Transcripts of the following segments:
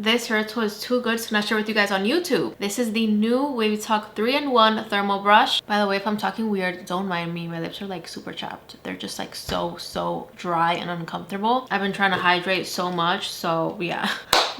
This hair tool is too good to not share with you guys on YouTube. This is the new Wavytalk 3-in-1 thermal brush. By the way, if I'm talking weird, don't mind me. My lips are like super chapped. They're just like so dry and uncomfortable. I've been trying to hydrate so much, so yeah.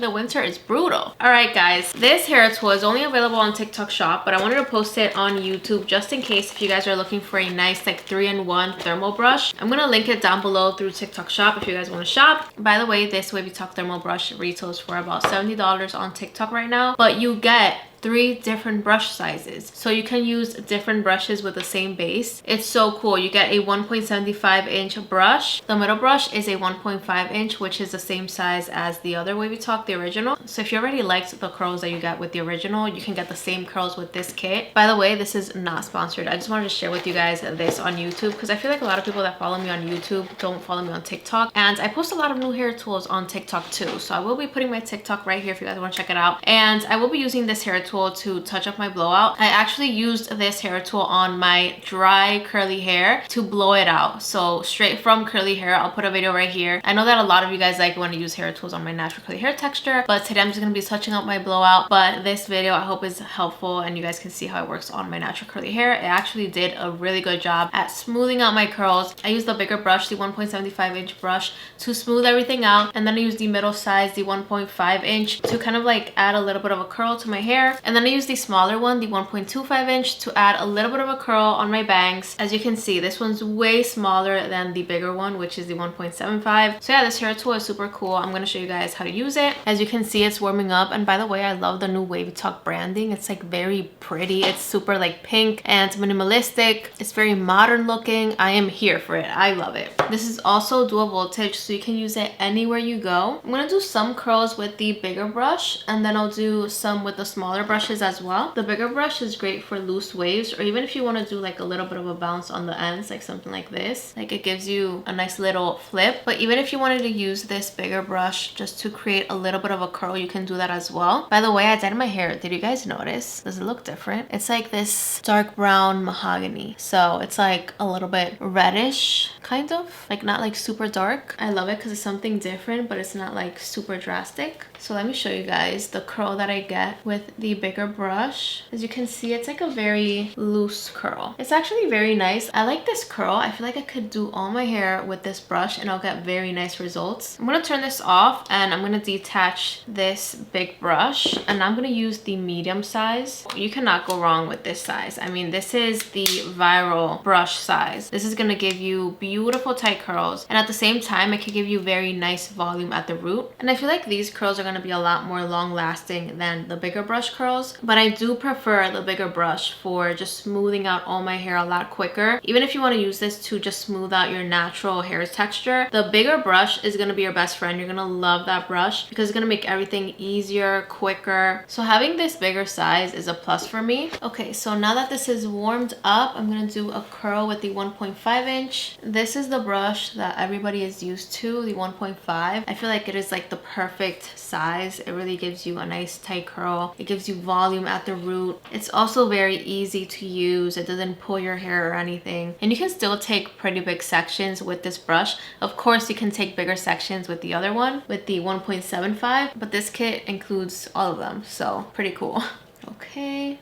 The winter is brutal. All right, guys, this hair tool is only available on TikTok shop, but I wanted to post it on YouTube just in case if you guys are looking for a nice like 3-in-1 thermal brush. I'm gonna link it down below through TikTok shop if you guys want to shop. By the way, this Wavytalk thermal brush retails for about $70 on TikTok right now, but you get 3 different brush sizes, so you can use different brushes with the same base. It's so cool. You get a 1.75-inch brush. The middle brush is a 1.5-inch, which is the same size as the other Wavytalk, the original. So if you already liked the curls that you got with the original, you can get the same curls with this kit. By the way, this is not sponsored. I just wanted to share with you guys this on YouTube because I feel like a lot of people that follow me on YouTube don't follow me on TikTok, and I post a lot of new hair tools on TikTok too. So I will be putting my TikTok right here if you guys want to check it out, and I will be using this hair tool to touch up my blowout. I actually used this hair tool on my dry curly hair to blow it out. So straight from curly hair, I'll put a video right here. I know that a lot of you guys like when I use hair tools on my natural curly hair texture, but today I'm just gonna be touching up my blowout. But this video I hope is helpful and you guys can see how it works on my natural curly hair. It actually did a really good job at smoothing out my curls. I used the bigger brush, the 1.75-inch brush, to smooth everything out, and then I used the middle size, the 1.5-inch, to kind of like add a little bit of a curl to my hair, and then I used the smaller one, the 1.25-inch, to add a little bit of a curl on my bangs. As you can see, this one's way smaller than the bigger one, which is the 1.75. So yeah, this hair tool is super cool. I'm going to show you guys how to use it. As you can see, it's warming up, and by the way, I love the new Wavytalk branding. It's like very pretty. It's super like pink and minimalistic. It's very modern looking. I am here for it. I love it. This is also dual voltage, so you can use it anywhere you go. I'm going to do some curls with the bigger brush, and then I'll do some with the smaller brushes as well. The bigger brush is great for loose waves, or even if you want to do like a little bit of a bounce on the ends, like something like this. Like it gives you a nice little flip. But even if you wanted to use this bigger brush just to create a little bit of a curl, you can do that as well. By the way, I dyed my hair. Did you guys notice? Does it look different? It's like this dark brown mahogany. So it's like a little bit reddish, kind of. Like not like super dark. I love it because it's something different, but it's not like super drastic. So let me show you guys the curl that I get with the bigger brush. As you can see, it's like a very loose curl. It's actually very nice. I like this curl. I feel like I could do all my hair with this brush and I'll get very nice results. I'm going to turn this off and I'm going to detach this big brush, and I'm going to use the medium size. You cannot go wrong with this size. I mean, this is the viral brush size. This is going to give you beautiful tight curls, and at the same time it can give you very nice volume at the root. And I feel like these curls are going to be a lot more long lasting than the bigger brush curls, but I do prefer the bigger brush for just smoothing out all my hair a lot quicker. Even if you want to use this to just smooth out your natural hair texture, the bigger brush is going to be your best friend. You're going to love that brush because it's going to make everything easier, quicker. So having this bigger size is a plus for me. Okay, so now that this is warmed up, I'm going to do a curl with the 1.5-inch. This is the brush that everybody is used to, the 1.5. I feel like it is like the perfect size. It really gives you a nice tight curl. It gives you volume at the root. It's also very easy to use. It doesn't pull your hair or anything. And you can still take pretty big sections with this brush. Of course, you can take bigger sections with the other one, with the 1.75, but this kit includes all of them. So pretty cool. Okay.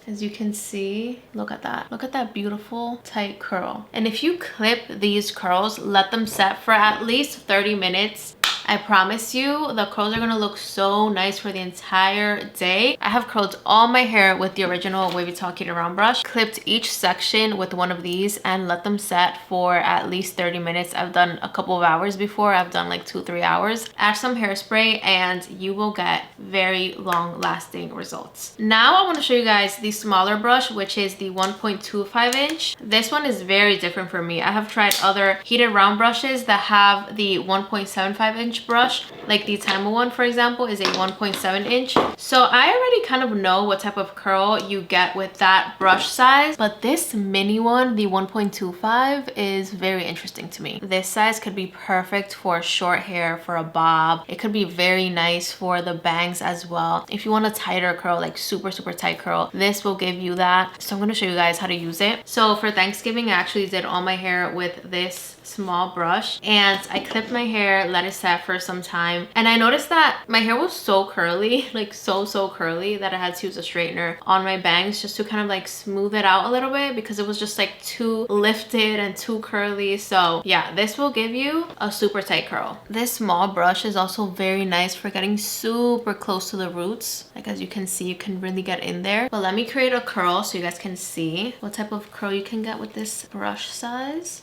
As you can see, look at that. Look at that beautiful tight curl. And if you clip these curls, let them set for at least 30 minutes. I promise you, the curls are gonna look so nice for the entire day. I have curled all my hair with the original Wavytalk Heated Round brush, clipped each section with one of these, and let them set for at least 30 minutes. I've done a couple of hours before. I've done like 2-3 hours. Add some hairspray and you will get very long lasting results. Now I want to show you guys the smaller brush, which is the 1.25-inch. This one is very different for me. I have tried other heated round brushes that have the 1.75-inch brush, like the Time one, for example, is a 1.7-inch. So I already kind of know what type of curl you get with that brush size, but this mini one, the 1.25, is very interesting to me. This size could be perfect for short hair, for a bob. It could be very nice for the bangs as well. If you want a tighter curl, like super tight curl, this will give you that. So I'm going to show you guys how to use it. So for Thanksgiving, I actually did all my hair with this small brush, and I clipped my hair, let it set set for some time. And I noticed that my hair was so curly, like so curly, that I had to use a straightener on my bangs just to kind of like smooth it out a little bit because it was just like too lifted and too curly. So yeah, this will give you a super tight curl. This small brush is also very nice for getting super close to the roots. Like as you can see, you can really get in there. But let me create a curl so you guys can see what type of curl you can get with this brush size.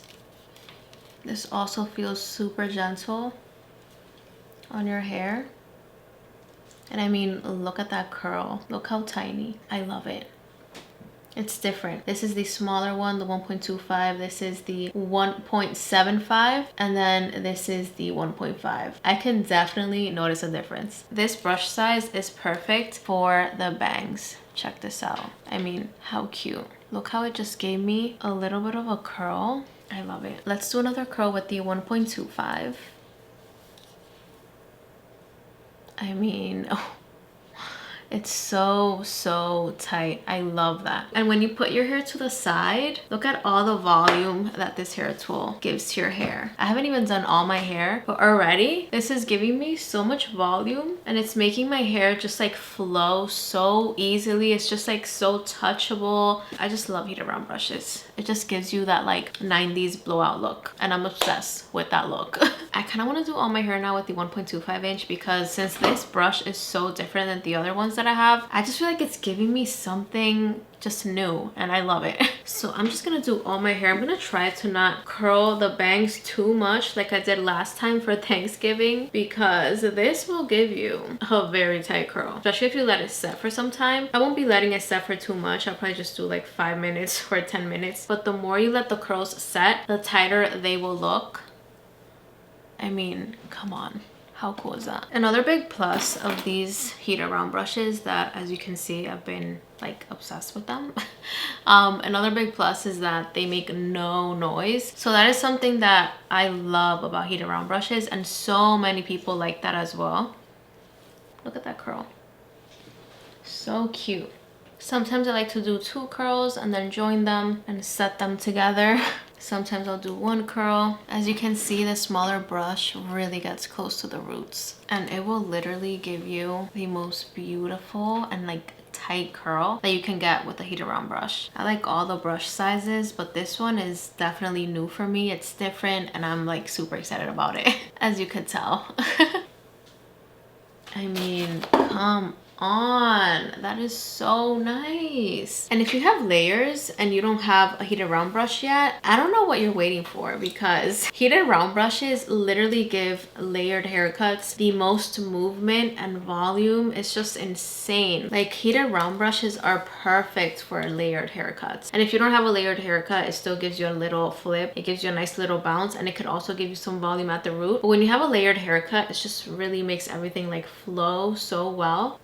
This also feels super gentle on your hair. And I mean, look at that curl. Look how tiny. I love it. It's different. This is the smaller one, the 1.25. This is the 1.75. And then this is the 1.5. I can definitely notice a difference. This brush size is perfect for the bangs. Check this out. I mean, how cute. Look how it just gave me a little bit of a curl. I love it. Let's do another curl with the 1.25. I mean, oh, it's so tight. I love that. And when you put your hair to the side, look at all the volume that this hair tool gives to your hair. I haven't even done all my hair, but already this is giving me so much volume and it's making my hair just like flow so easily. It's just like so touchable. I just love heated round brushes. It just gives you that like 90s blowout look, and I'm obsessed with that look. I kind of want to do all my hair now with the 1.25 inch because since this brush is so different than the other ones that I have, I just feel like it's giving me something just new and I love it. So I'm just gonna do all my hair. I'm gonna try to not curl the bangs too much like I did last time for Thanksgiving, because this will give you a very tight curl, especially if you let it set for some time. I won't be letting it set for too much. I'll probably just do like 5 minutes or 10 minutes, but the more you let the curls set, the tighter they will look. I mean, come on. How cool is that? Another big plus of these heated round brushes that, as you can see, I've been like obsessed with them. Another big plus is that they make no noise. So that is something that I love about heated round brushes, and so many people like that as well. Look at that curl. So cute. Sometimes I like to do 2 curls and then join them and set them together. Sometimes I'll do 1 curl. As you can see, the smaller brush really gets close to the roots and it will literally give you the most beautiful and like tight curl that you can get with a heated round brush. I like all the brush sizes, but this one is definitely new for me. It's different and I'm like super excited about it, as you could tell. I mean, come on, that is so nice. And if you have layers and you don't have a heated round brush yet, I don't know what you're waiting for, because heated round brushes literally give layered haircuts the most movement and volume. It's just insane. Like, heated round brushes are perfect for layered haircuts. And if you don't have a layered haircut, it still gives you a little flip. It gives you a nice little bounce, and it could also give you some volume at the root. But when you have a layered haircut, it just really makes everything like flow so well.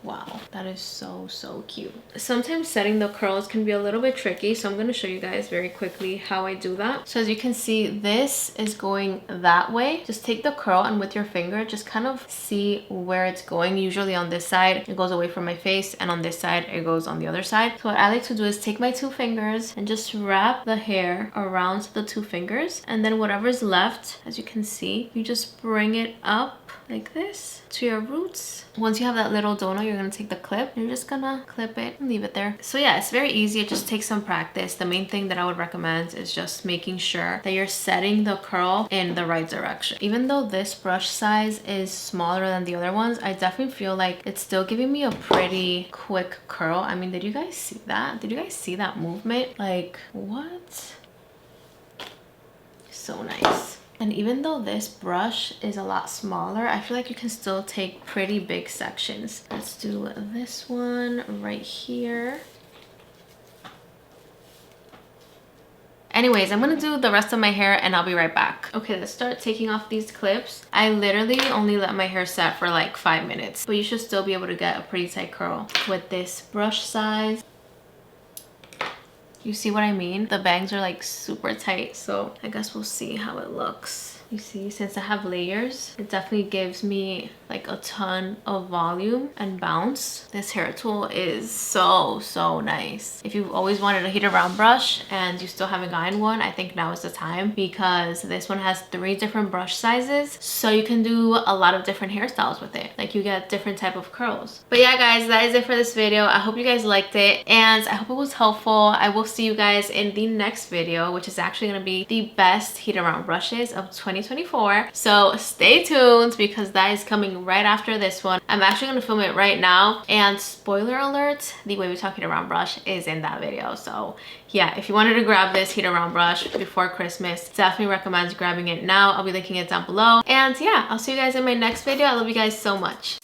Wow, that is so cute. Sometimes setting the curls can be a little bit tricky, so I'm going to show you guys very quickly how I do that. So as you can see, this is going that way. Just take the curl and with your finger, just kind of see where it's going. Usually on this side, it goes away from my face, and on this side, it goes on the other side. So what I like to do is take my 2 fingers and just wrap the hair around the 2 fingers. And then whatever's left, as you can see, you just bring it up like this to your roots. Once you have that little donut, you're gonna take the clip. You're just gonna clip it and leave it there. So yeah, it's very easy. It just takes some practice. The main thing that I would recommend is just making sure that you're setting the curl in the right direction. Even though this brush size is smaller than the other ones, I definitely feel like it's still giving me a pretty quick curl. I mean, did you guys see that? Did you guys see that movement? Like, what? So nice. And even though this brush is a lot smaller, I feel like you can still take pretty big sections. Let's do this one right here. Anyways, I'm gonna do the rest of my hair and I'll be right back. Okay, let's start taking off these clips. I literally only let my hair set for like 5 minutes, but you should still be able to get a pretty tight curl with this brush size. You see what I mean? The bangs are like super tight, so I guess we'll see how it looks. You see, since I have layers, it definitely gives me like a ton of volume and bounce. This hair tool is so nice. If you've always wanted a heat around brush and you still haven't gotten one, I think now is the time, because this one has 3 different brush sizes, so you can do a lot of different hairstyles with it. Like you get different type of curls. But yeah guys, that is it for this video. I hope you guys liked it and I hope it was helpful. I will see you guys in the next video, which is actually going to be the best heat around brushes of 2024. So stay tuned because that is coming right after this one. I'm actually going to film it right now, and spoiler alert, the Wavytalk heat around brush is in that video. So yeah, if you wanted to grab this heat around brush before Christmas, definitely recommend grabbing it now. I'll be linking it down below. And yeah, I'll see you guys in my next video. I love you guys so much.